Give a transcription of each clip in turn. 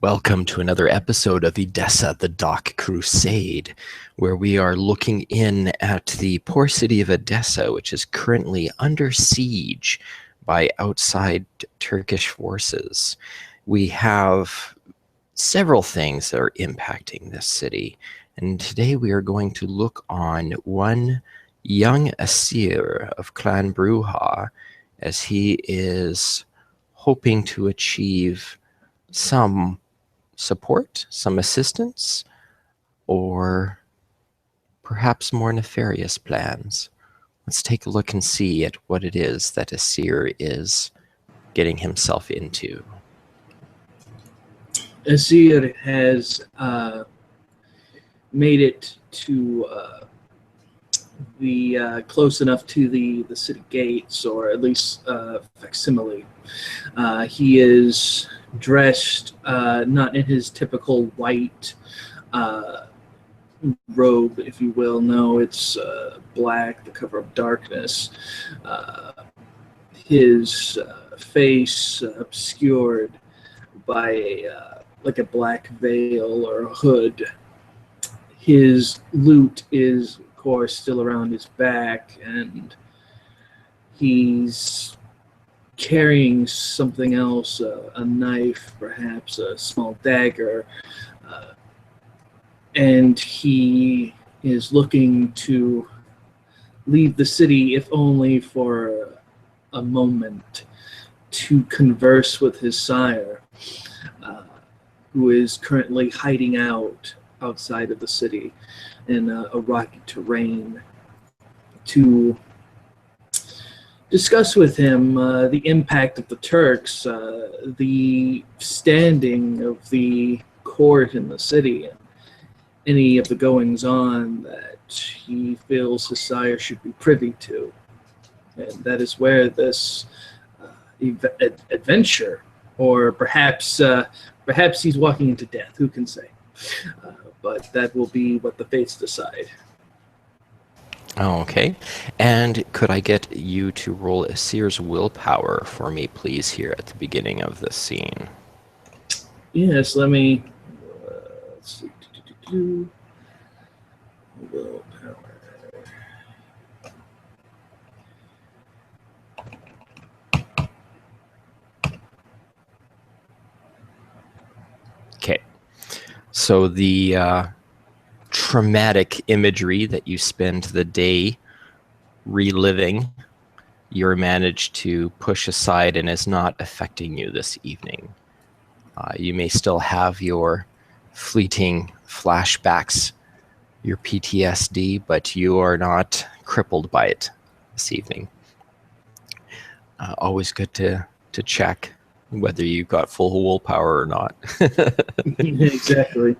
Welcome to another episode of Edessa, the Dock Crusade, where we are looking in at the poor city of Edessa, which is currently under siege by outside Turkish forces. We have several things that are impacting this city, and today we are going to look on one young Asir of Clan Bruja as he is hoping to achieve some support, some assistance, or perhaps more nefarious plans. Let's take a look and see at what it is that Asir is getting himself into. Asir has made it to the close enough to the city gates, or at least facsimile. He is dressed not in his typical white robe, if you will. No, it's black, the cover of darkness. His face obscured by like a black veil or a hood. His loot is, of course, still around his back, and he's carrying something else, a knife, perhaps a small dagger, and he is looking to leave the city, if only for a moment, to converse with his sire, who is currently hiding outside of the city in a rocky terrain, to discuss with him the impact of the Turks, the standing of the court in the city, and any of the goings-on that he feels his sire should be privy to. And that is where this adventure, or perhaps he's walking into death, who can say? But that will be what the fates decide. Okay. And could I get you to roll Asir's willpower for me, please, here at the beginning of this scene? Yes, let me... let's see. Willpower. Okay. So the traumatic imagery that you spend the day reliving, you're managed to push aside and is not affecting you this evening. You may still have your fleeting flashbacks, your PTSD, but you are not crippled by it this evening. Always good to check whether you got full willpower or not. Exactly.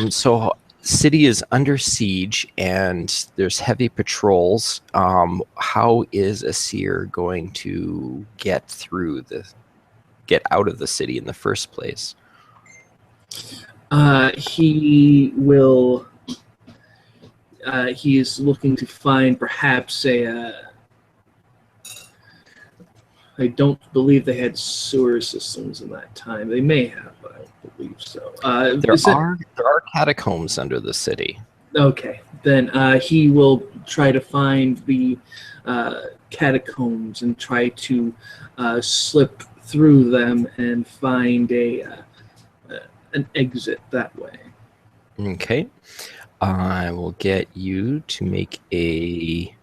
So city is under siege and there's heavy patrols. How is Asir going to get out of the city in the first place? He will. He is looking to find perhaps I don't believe they had sewer systems in that time. They may have, but I don't believe so. There are catacombs under the city. Okay, then he will try to find the catacombs and try to slip through them and find an exit that way. Okay. I will get you to make a...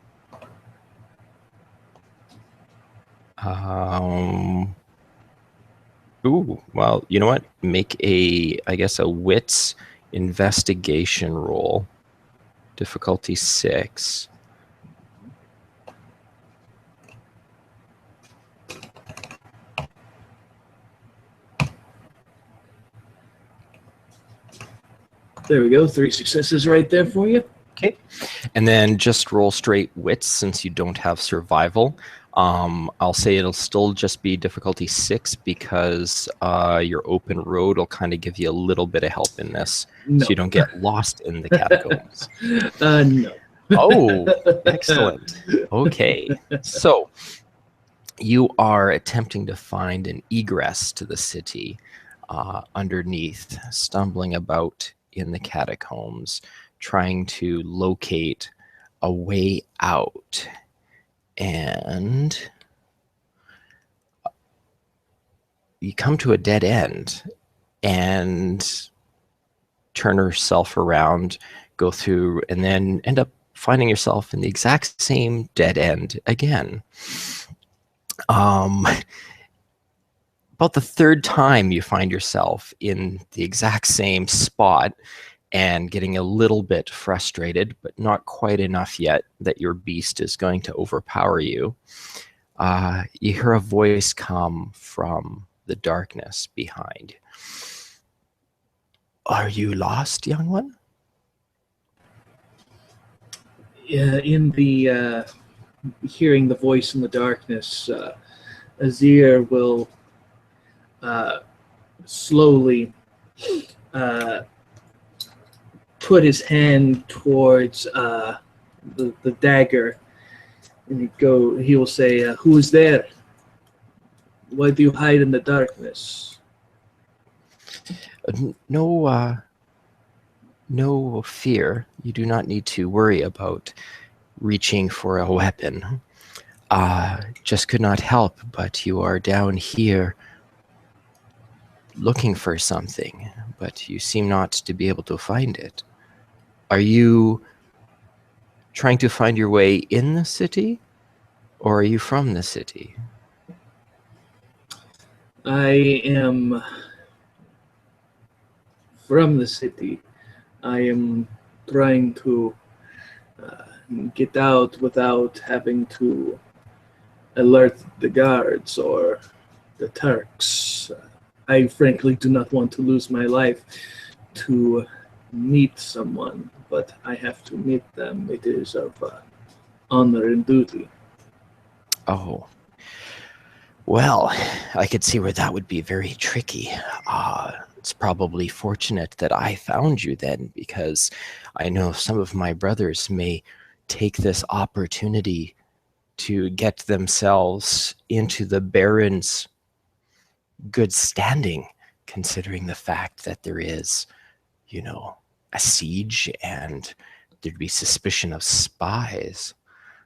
Ooh, well, you know what? Make I guess a wits investigation roll. Difficulty 6. There we go. 3 successes right there for you. Okay. And then just roll straight wits since you don't have survival. I'll say it'll still just be difficulty 6 because your open road will kind of give you a little bit of help in this, No. so you don't get lost in the catacombs. No. Oh, excellent. Okay. So you are attempting to find an egress to the city. underneath, stumbling about in the catacombs, trying to locate a way out. And you come to a dead end and turn yourself around, go through, and then end up finding yourself in the exact same dead end again. About the third time you find yourself in the exact same spot and getting a little bit frustrated, but not quite enough yet that your beast is going to overpower you. You hear a voice come from the darkness behind. Are you lost, young one? In the hearing the voice in the darkness, Asir will slowly put his hand towards the dagger, and he will say, "Who is there? Why do you hide in the darkness?" No fear. You do not need to worry about reaching for a weapon. Just could not help, but you are down here looking for something, but you seem not to be able to find it. Are you trying to find your way in the city, or are you from the city? I am from the city. I am trying to get out without having to alert the guards or the Turks. I frankly do not want to lose my life to meet someone, but I have to meet them. It is of honor and duty. Oh. Well, I could see where that would be very tricky. It's probably fortunate that I found you then, because I know some of my brothers may take this opportunity to get themselves into the Baron's good standing, considering the fact that there is, a siege and there'd be suspicion of spies.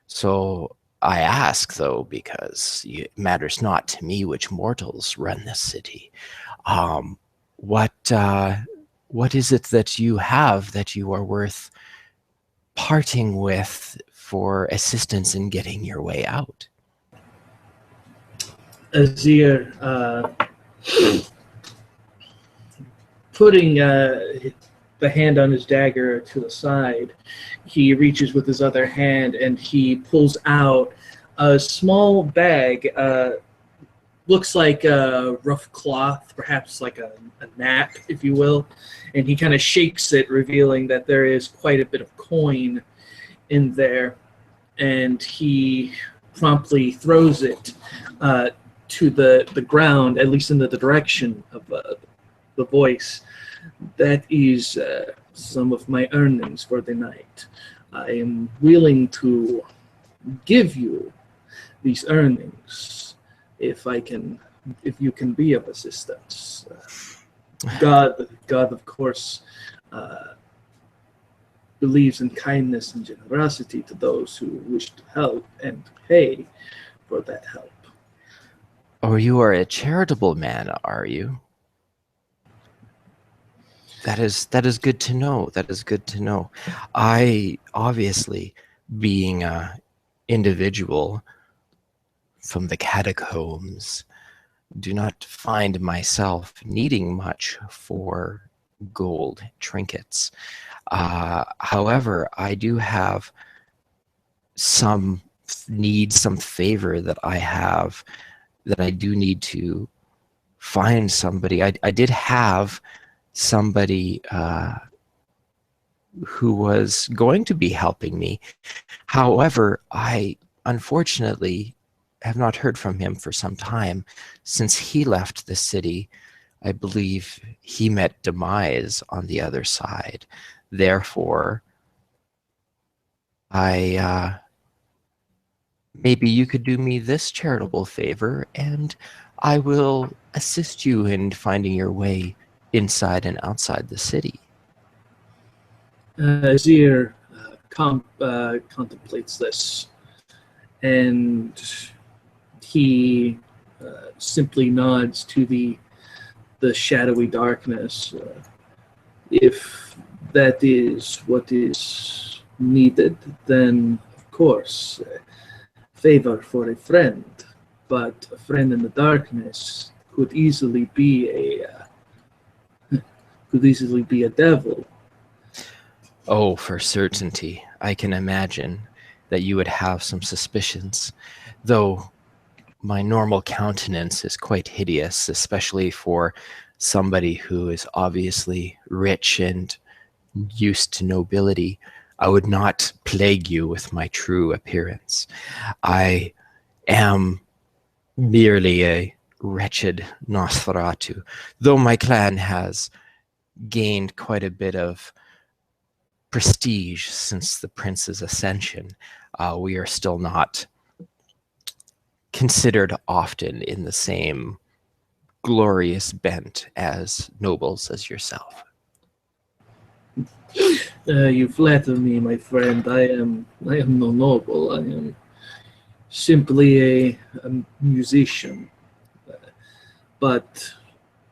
So I ask, though, because it matters not to me which mortals run this city. What is it that you have that you are worth parting with for assistance in getting your way out? Azir, putting the hand on his dagger to the side, he reaches with his other hand and he pulls out a small bag. Looks like a rough cloth, perhaps like a nap, if you will. And he kind of shakes it, revealing that there is quite a bit of coin in there. And he promptly throws it to the ground, at least in the direction of the voice. That is some of my earnings for the night. I am willing to give you these earnings if you can be of assistance. God, of course, believes in kindness and generosity to those who wish to help and pay for that help. Oh, you are a charitable man, are you? That is good to know. That is good to know. I, obviously, being a individual from the catacombs, do not find myself needing much for gold trinkets. However, I do have some favor that I have that I do need to find somebody. I did have somebody who was going to be helping me. However, I unfortunately have not heard from him for some time. Since he left the city, I believe he met demise on the other side. Therefore, maybe you could do me this charitable favor, and I will assist you in finding your way inside and outside the city? Asir contemplates this, and he simply nods to the shadowy darkness. If that is what is needed, then of course, favor for a friend, but a friend in the darkness could easily be a devil. Oh, for certainty. I can imagine that you would have some suspicions, though my normal countenance is quite hideous, especially for somebody who is obviously rich and used to nobility. I would not plague you with my true appearance. I am merely a wretched Nosferatu, though my clan has gained quite a bit of prestige since the prince's ascension. We are still not considered often in the same glorious bent as nobles as yourself. You flatter me, my friend. I am no noble. I am simply a musician. But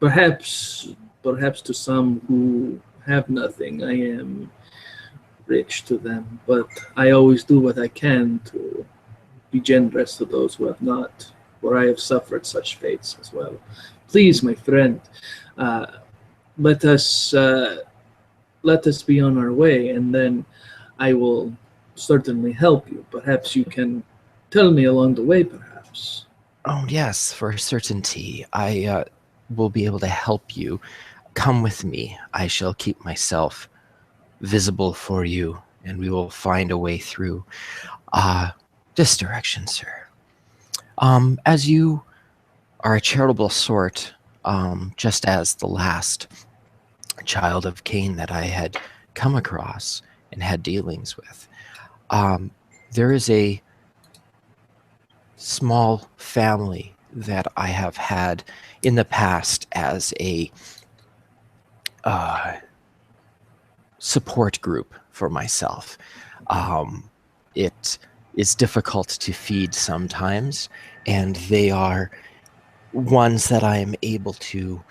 perhaps, perhaps to some who have nothing, I am rich to them. But I always do what I can to be generous to those who have not, for I have suffered such fates as well. Please, my friend, uh, let us let us be on our way, and then I will certainly help you. Perhaps you can tell me along the way, perhaps. Oh, yes, for certainty. I will be able to help you. Come with me. I shall keep myself visible for you, and we will find a way through. This direction, sir. As you are a charitable sort, just as the last child of Cain that I had come across and had dealings with, there is a small family that I have had in the past as a support group for myself. It is difficult to feed sometimes, and they are ones that I am able to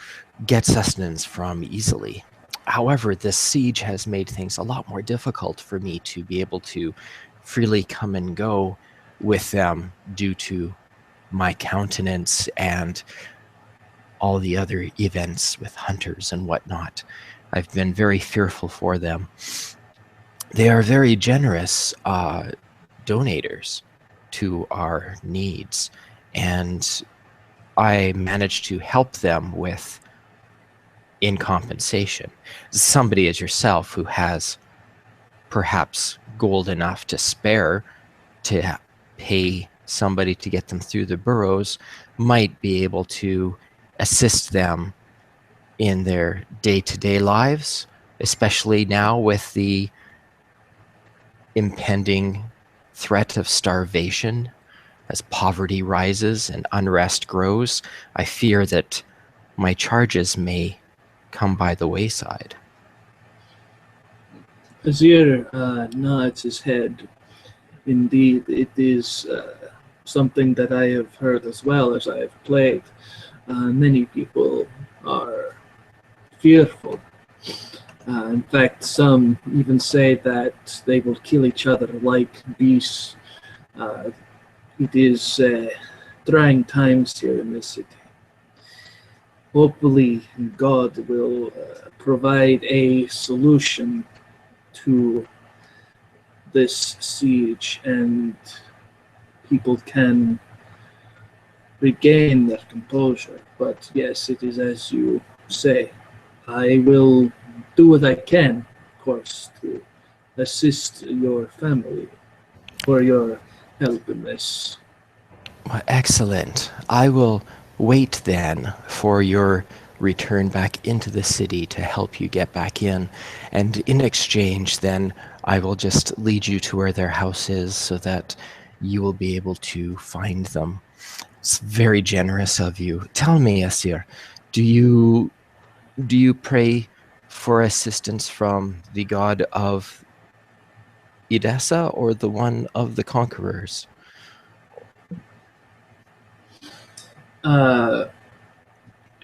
get sustenance from easily. However, this siege has made things a lot more difficult for me to be able to freely come and go with them due to my countenance and all the other events with hunters and whatnot. I've been very fearful for them. They are very generous donators to our needs, and I managed to help them with, in compensation, somebody as yourself who has perhaps gold enough to spare to pay somebody to get them through the burrows might be able to assist them in their day-to-day lives, especially now with the impending threat of starvation. As poverty rises and unrest grows, I fear that my charges may come by the wayside. Azir nods his head. Indeed, it is something that I have heard as well as I have played. Many people are fearful. In fact, some even say that they will kill each other like beasts. It is trying times here in this city. Hopefully, God will provide a solution to this siege and people can regain their composure. But yes, it is as you say. I will do what I can, of course, to assist your family for your help in this. Well, excellent. I will wait then for your return back into the city to help you get back in. And in exchange, then I will just lead you to where their house is so that you will be able to find them. It's very generous of you. Tell me, Asir, do you pray for assistance from the god of Edessa or the one of the conquerors?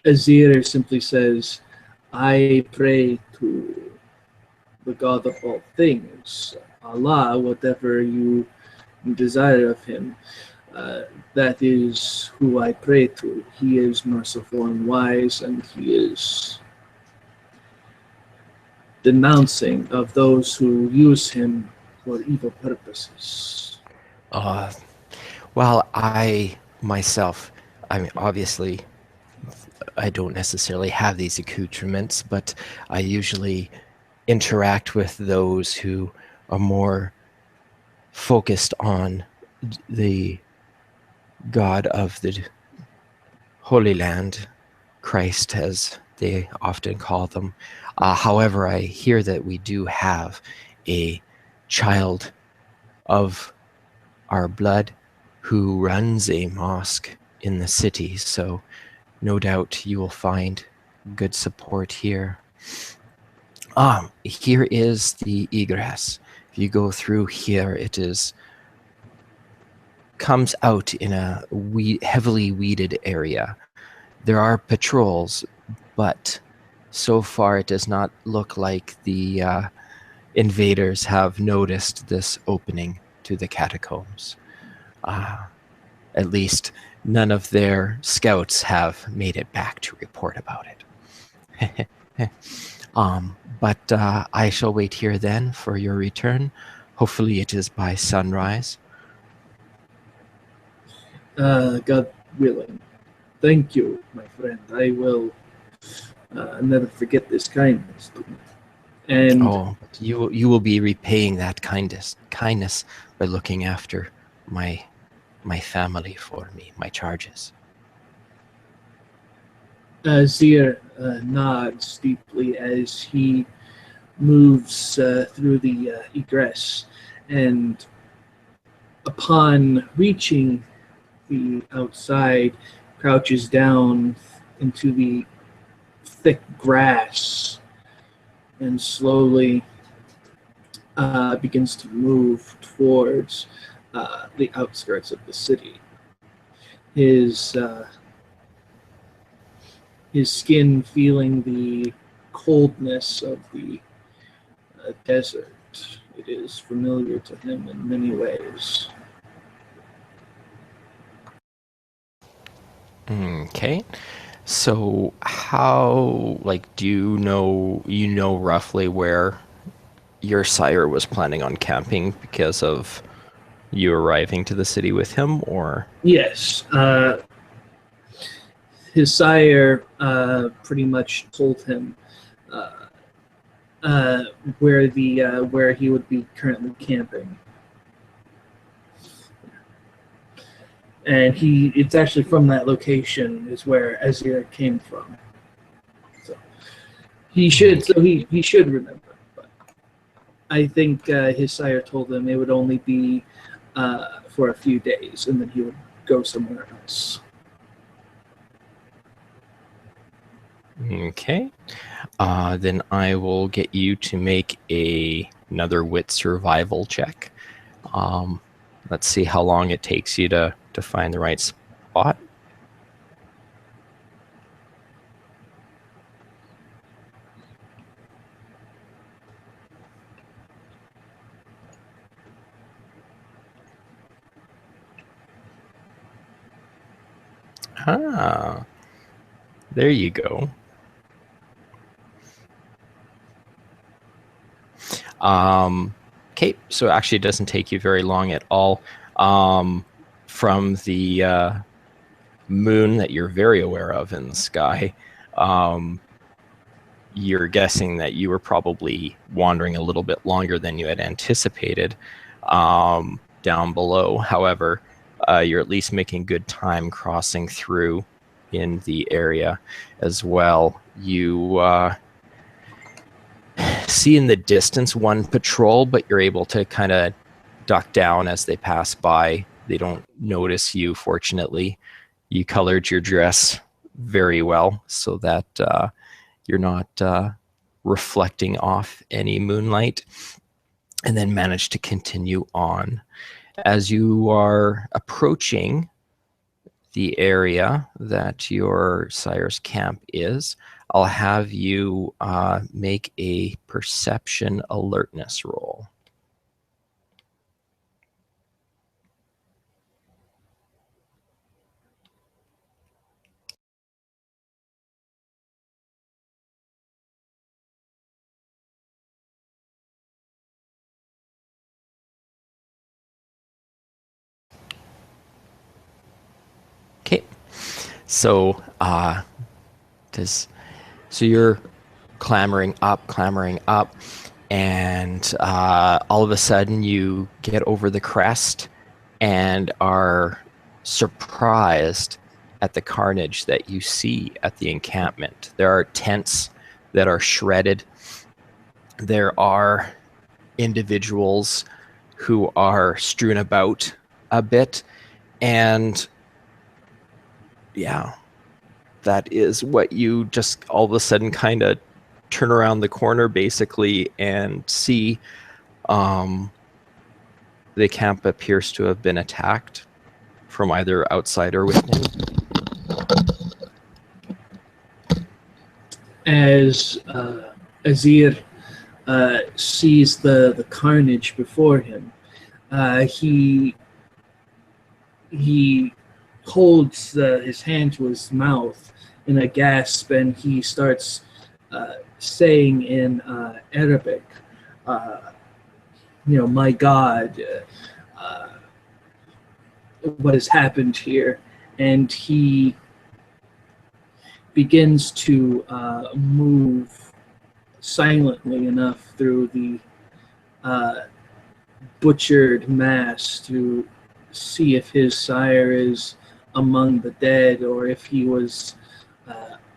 Asir simply says, I pray to the God of all things, Allah, whatever you desire of him. Uh, that is who I pray to. He is merciful and wise, and he is denouncing of those who use him for evil purposes. Well, I myself, I mean, obviously, I don't necessarily have these accoutrements, but I usually interact with those who are more focused on the God of the Holy Land, Christ, as they often call them. However, I hear that we do have a child of our blood who runs a mosque in the city, so no doubt you will find good support here. Here is the egress. If you go through here, it comes out in a heavily weeded area. There are patrols, but so far it does not look like the invaders have noticed this opening to the catacombs. At least none of their scouts have made it back to report about it. But I shall wait here then for your return. Hopefully it is by sunrise. God willing. Thank you, my friend. I will never forget this kindness to me. And but you will be repaying that kindness by looking after my family for me, my charges. Sire nods deeply as he moves through the egress, and upon reaching the outside, crouches down into the thick grass and slowly begins to move towards the outskirts of the city. His skin feeling the coldness of the desert. It is familiar to him in many ways. Okay. So how, do you know roughly where your sire was planning on camping because of you arriving to the city with him, or? Yes, his sire pretty much told him where he would be currently camping, and it's actually from that location is where Asir came from. So he should remember. But I think his sire told him it would only be for a few days, and then he would go somewhere else. Okay. Then I will get you to make another wit survival check. Let's see how long it takes you to find the right spot. There you go. Okay, so actually it doesn't take you very long at all. From the moon that you're very aware of in the sky, you're guessing that you were probably wandering a little bit longer than you had anticipated down below. However, you're at least making good time crossing through in the area as well. You see in the distance one patrol, but you're able to kind of duck down as they pass by. They don't notice you, fortunately, You colored your dress very well so that you're not reflecting off any moonlight, and then managed to continue on. As you are approaching the area that your sire's camp is, I'll have you make a perception alertness roll. Okay, so so you're clambering up, and all of a sudden you get over the crest and are surprised at the carnage that you see at the encampment. There are tents that are shredded. There are individuals who are strewn about a bit, and yeah, that is what you just all of a sudden kind of turn around the corner basically and see. The camp appears to have been attacked from either outside or within. As Asir sees the carnage before him, he holds his hand to his mouth in a gasp, and he starts saying in Arabic, my God, what has happened here? And he begins to move silently enough through the butchered mass to see if his sire is among the dead, or if he was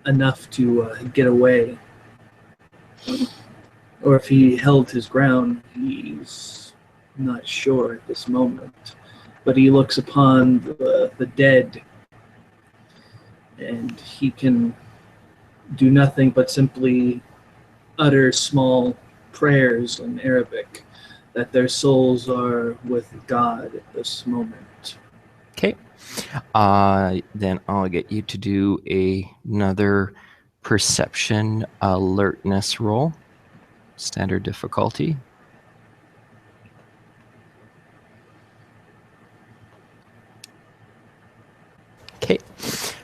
enough to get away, or if he held his ground. He's not sure at this moment, but he looks upon the dead, and he can do nothing but simply utter small prayers in Arabic that their souls are with God at this moment. Okay. Then I'll get you to do another perception alertness roll. Standard difficulty. Okay.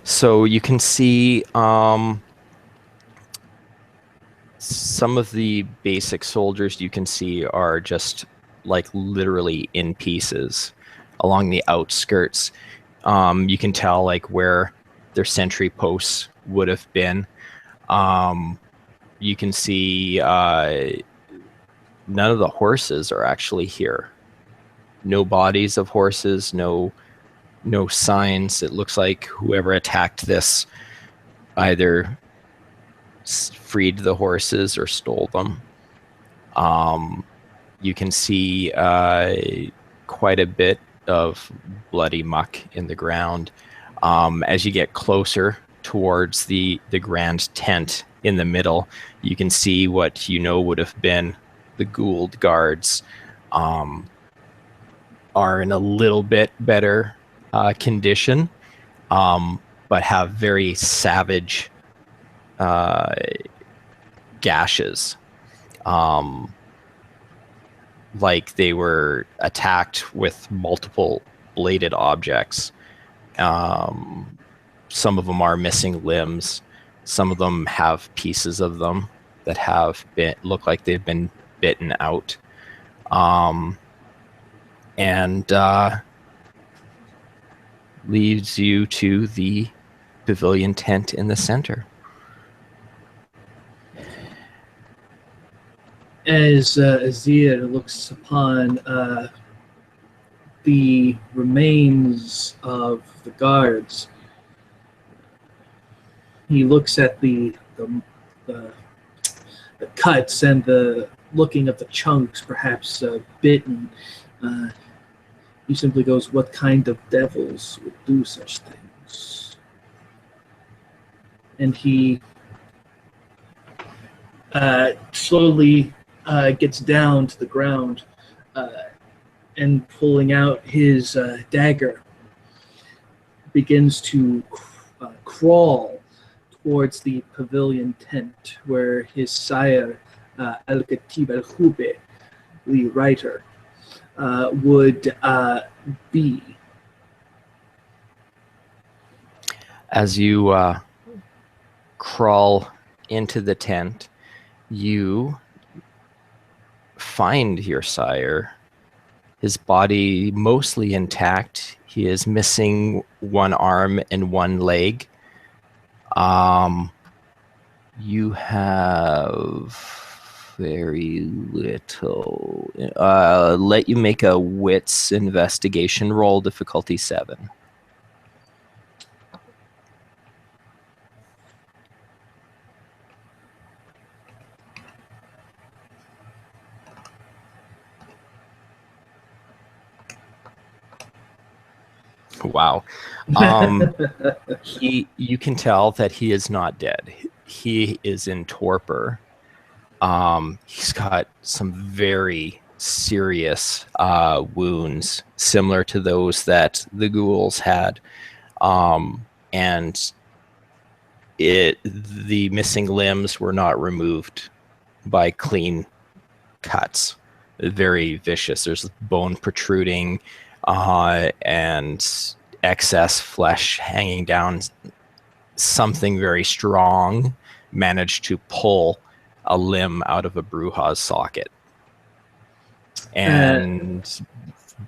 So you can see some of the basic soldiers you can see are just like literally in pieces along the outskirts. You can tell like where their sentry posts would have been. You can see none of the horses are actually here. No bodies of horses, no signs. It looks like whoever attacked this either freed the horses or stole them. You can see quite a bit of bloody muck in the ground. As you get closer towards the grand tent in the middle, you can see what would have been the Gould guards are in a little bit better condition, but have very savage gashes, like they were attacked with multiple bladed objects. Some of them are missing limbs. Some of them have pieces of them that look like they've been bitten out. And leads you to the pavilion tent in the center. As Asir looks upon the remains of the guards, he looks at the cuts and the looking at the chunks, perhaps bitten. He simply goes, "What kind of devils would do such things?" and he slowly gets down to the ground and pulling out his dagger, begins to crawl towards the pavilion tent where his sire, Al-Khatib al-Khube, the writer, would be. As you crawl into the tent, you find your sire. His body mostly intact. He is missing one arm and one leg. You have very little. Let you make a wits investigation roll, difficulty 7. Wow. You can tell that he is not dead. He is in torpor. He's got some very serious wounds, similar to those that the ghouls had. And the missing limbs were not removed by clean cuts. Very vicious. There's bone protruding, and excess flesh hanging down. Something very strong managed to pull a limb out of a Bruja's socket. And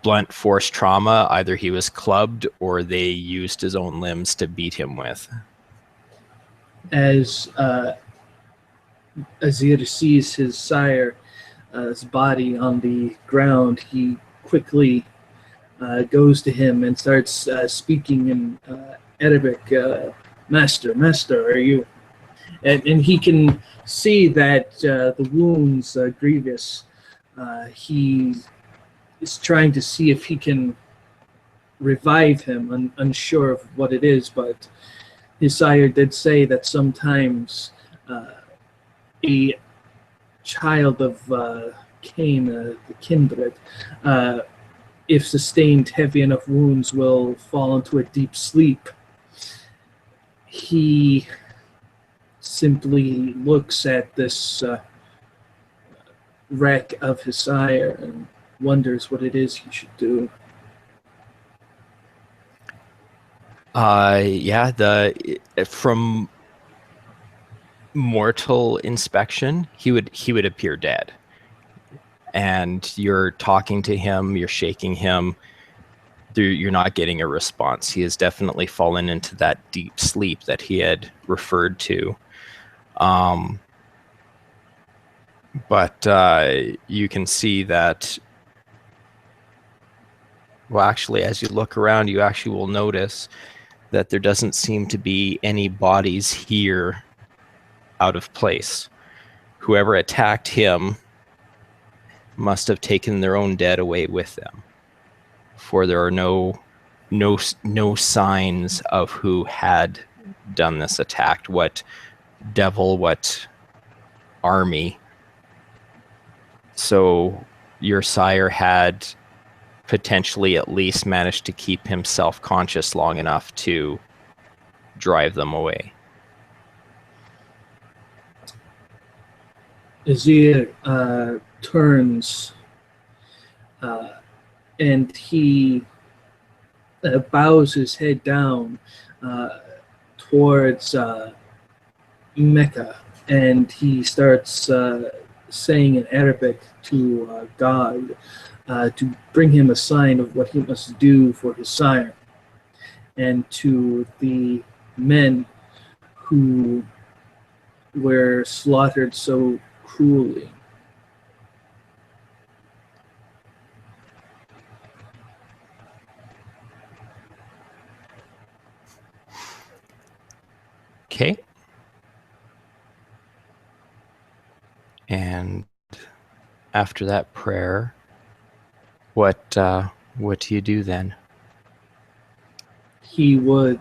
blunt force trauma, either he was clubbed or they used his own limbs to beat him with. As Asir sees his sire's body on the ground, he quickly goes to him and starts speaking in Arabic. Master, are you? And he can see that the wounds are grievous. He is trying to see if he can revive him, unsure of what it is, but his sire did say that sometimes a child of Cain, the kindred, if sustained heavy enough wounds, will fall into a deep sleep. He simply looks at this wreck of his sire and wonders what it is he should do. From mortal inspection, he would appear dead. And you're talking to him, you're shaking him, you're not getting a response. He has definitely fallen into that deep sleep that he had referred to. But you can see that, well, actually, as you look around, you actually will notice that there doesn't seem to be any bodies here out of place. Whoever attacked him must have taken their own dead away with them, for there are no signs of who had done this attack, what devil, what army. So your sire had potentially at least managed to keep himself conscious long enough to drive them away. Asir turns and he bows his head down towards Mecca, and he starts saying in Arabic to God to bring him a sign of what he must do for his sire, and to the men who were slaughtered so cruelly. Okay. And after that prayer, what do you do then? He would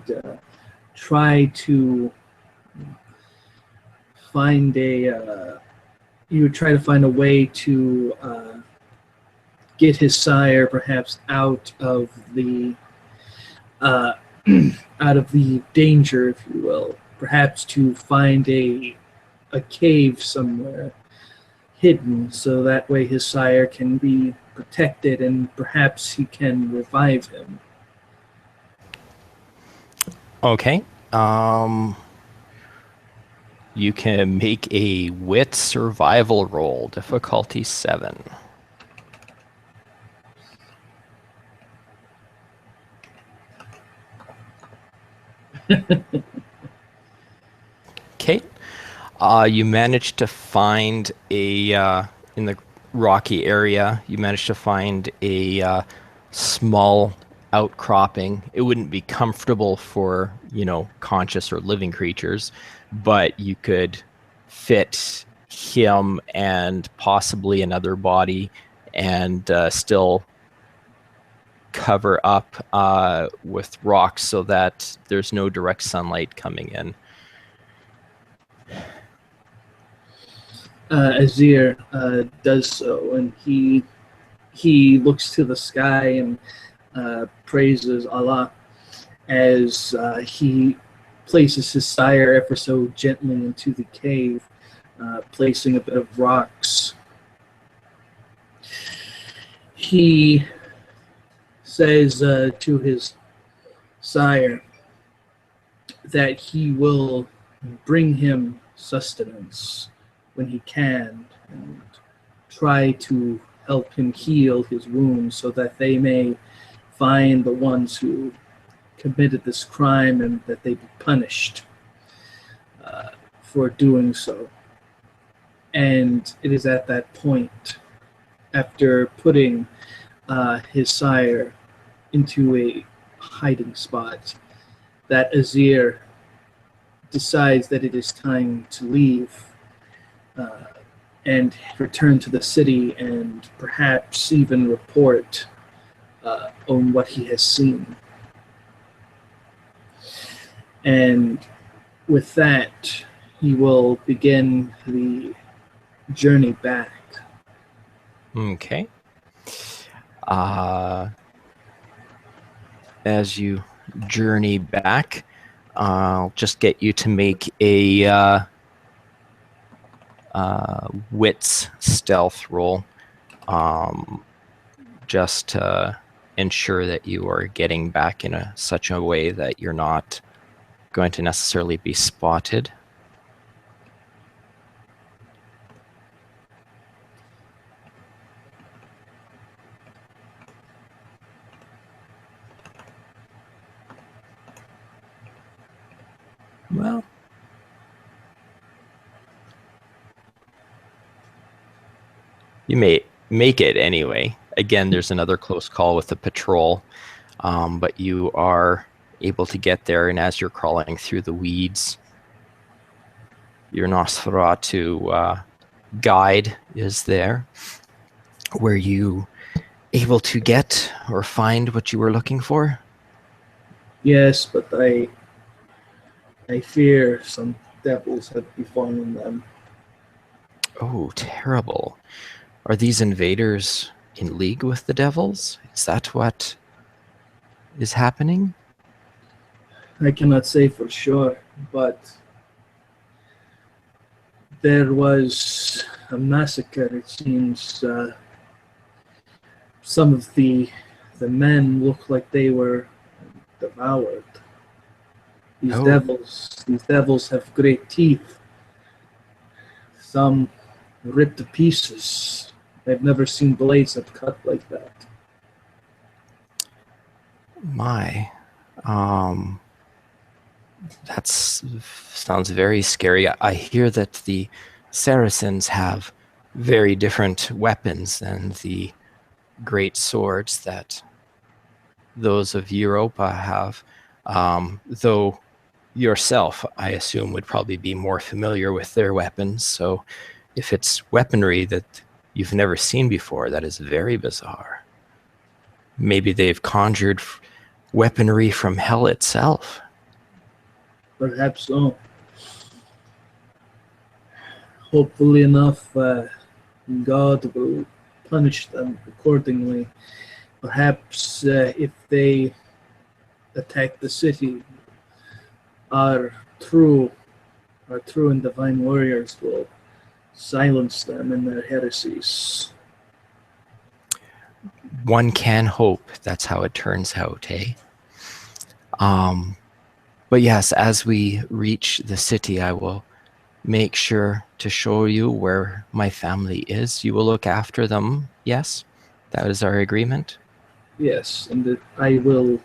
try to find he would try to find a way to get his sire perhaps out of the uh, out of the danger, if you will. Perhaps to find a cave somewhere hidden, so that way his sire can be protected and perhaps he can revive him. Okay. You can make a wit survival roll, difficulty 7. Okay. You managed to find in the rocky area, you managed to find a small outcropping. It wouldn't be comfortable for, conscious or living creatures, but you could fit him and possibly another body and still cover up with rocks so that there's no direct sunlight coming in. Asir does so, and he looks to the sky and praises Allah as he places his sire ever so gently into the cave, placing a bit of rocks. He says to his sire that he will bring him sustenance when he can, and try to help him heal his wounds so that they may find the ones who committed this crime and that they be punished for doing so. And it is at that point, after putting his sire into a hiding spot, that Asir decides that it is time to leave and return to the city and perhaps even report on what he has seen. And with that, he will begin the journey back. Okay. As you journey back, I'll just get you to make a wits stealth roll, just to ensure that you are getting back in such a way that you're not going to necessarily be spotted. Well, you may make it anyway. Again, there's another close call with the patrol, but you are able to get there, and as you're crawling through the weeds, your Nosferatu guide is there. Were you able to get or find what you were looking for? Yes, but I fear some devils have befallen them. Oh, terrible. Are these invaders in league with the devils? Is that what is happening? I cannot say for sure, but there was a massacre. It seems some of the men look like they were devoured. These devils have great teeth. Some ripped to pieces. I've never seen blades that cut like that. My, that sounds very scary. I hear that the Saracens have very different weapons than the great swords that those of Europa have, though yourself, I assume, would probably be more familiar with their weapons. So if it's weaponry that you've never seen before, that is very bizarre. Maybe they've conjured weaponry from hell itself. Perhaps so. hopefully enough, God will punish them accordingly. Perhaps if they attack the city, our true, our true and divine warriors will silence them in their heresies. One can hope that's how it turns out, eh? But yes, as we reach the city, I will make sure to show you where my family is. You will look after them, yes? That is our agreement? Yes, and that I will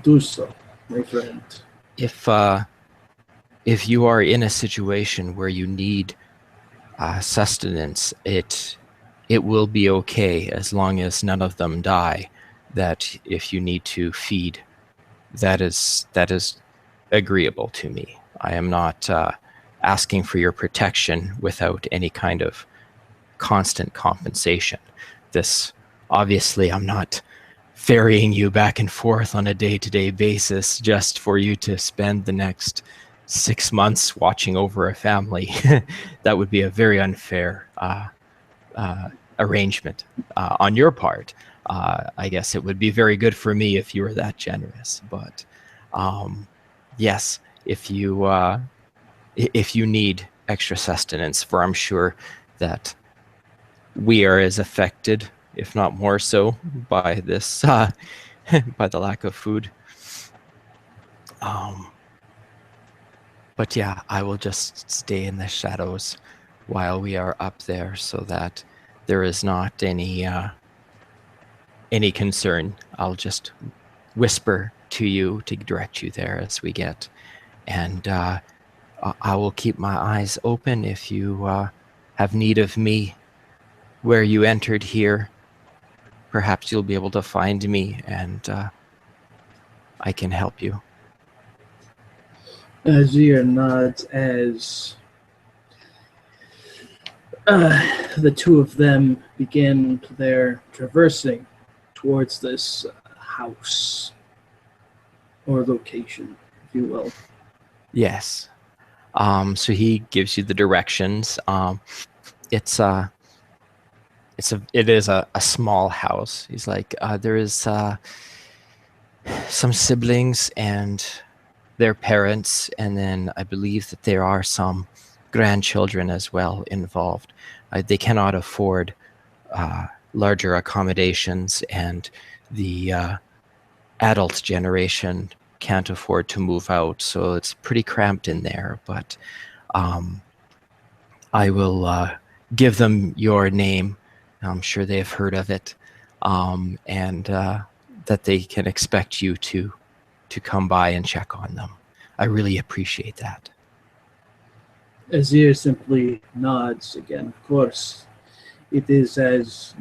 do so, my friend. If you are in a situation where you need sustenance, it will be okay as long as none of them die. That if you need to feed, that is agreeable to me. I am not asking for your protection without any kind of constant compensation. This, obviously, I'm not ferrying you back and forth on a day-to-day basis just for you to spend the next 6 months watching over a family. That would be a very unfair arrangement on your part. I guess it would be very good for me if you were that generous. But yes, if you need extra sustenance, for I'm sure that we are as affected, if not more so, by this by the lack of food. But yeah, I will just stay in the shadows while we are up there, so that there is not any concern. I'll just whisper to you to direct you there as we get, and I will keep my eyes open if you have need of me. Where you entered here, perhaps you'll be able to find me, and I can help you. Asir nods as the two of them begin their traversing towards this house or location, if you will. Yes. So he gives you the directions. It is a small house. He's like, there is some siblings and their parents, and then I believe that there are some grandchildren as well involved. They cannot afford larger accommodations, and the adult generation can't afford to move out, so it's pretty cramped in there. But I will give them your name. I'm sure they've heard of it, and that they can expect you to come by and check on them. I really appreciate that. Azir simply nods again. Of course, it is as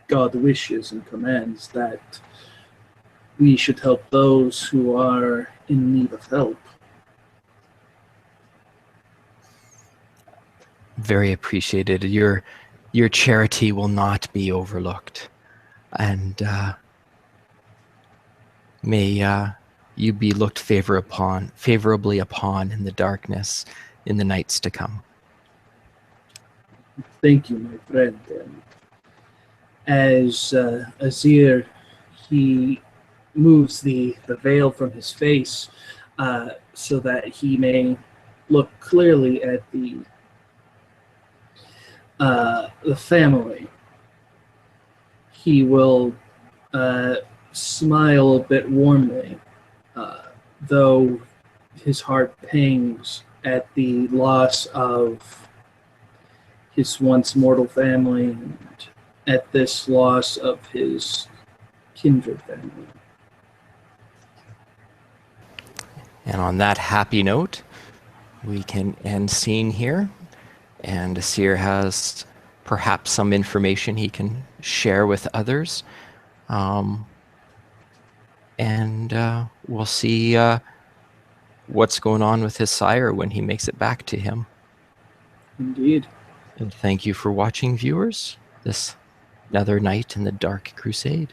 God wishes and commands that we should help those who are in need of help. Very appreciated. Your charity will not be overlooked, and may you be looked favorably upon in the darkness in the nights to come. Thank you, my friend. And as Azir, he moves the veil from his face so that he may look clearly at the family. He will smile a bit warmly, though his heart pangs at the loss of his once mortal family and at this loss of his kindred family. And on that happy note, we can end scene here. And Asir has perhaps some information he can share with others. And we'll see what's going on with his sire when he makes it back to him. Indeed. And thank you for watching, viewers. This another night in the Dark Crusade.